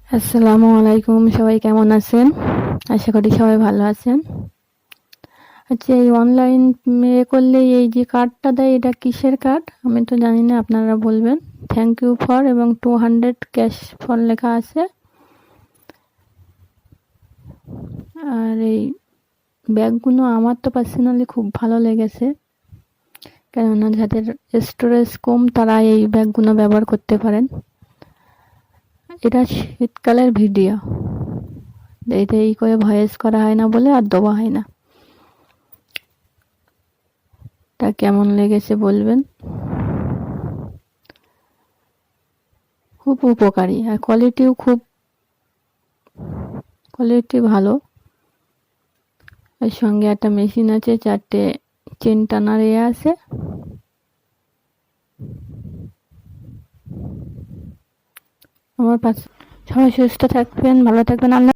আসসালামু আলাইকুম, সবাই কেমন আছেন? আশা করি সবাই ভালো আছেন। আচ্ছা, এই অনলাইন করলে এই যে কার্ডটা দেয়, এটা কিসের কার্ড আমি তো জানি না, আপনারা বলবেন। থ্যাংক ইউ ফর এবং 200 ক্যাশ ফর লেখা আছে। আর এই ব্যাগগুলো আমার তো পার্সোনালি খুব ভালো লেগেছে, কেননা যাদের স্টোরেজ কম তারা এই ব্যাগগুলো ব্যবহার করতে পারেন। এটা শীতকালের ভিডিও, এটা এই করে ভয়েস করা হয় না বলে আর দেওয়া হয় না। তা কেমন লেগেছে বলবেন। খুব উপকারী আর কোয়ালিটি ভালো। এর সঙ্গে একটা মেশিন আছে, 4টে চেন টানার আছে। আমার পাশে সবাই সুস্থ থাকবেন, ভালো থাকবেন। আল্লাহ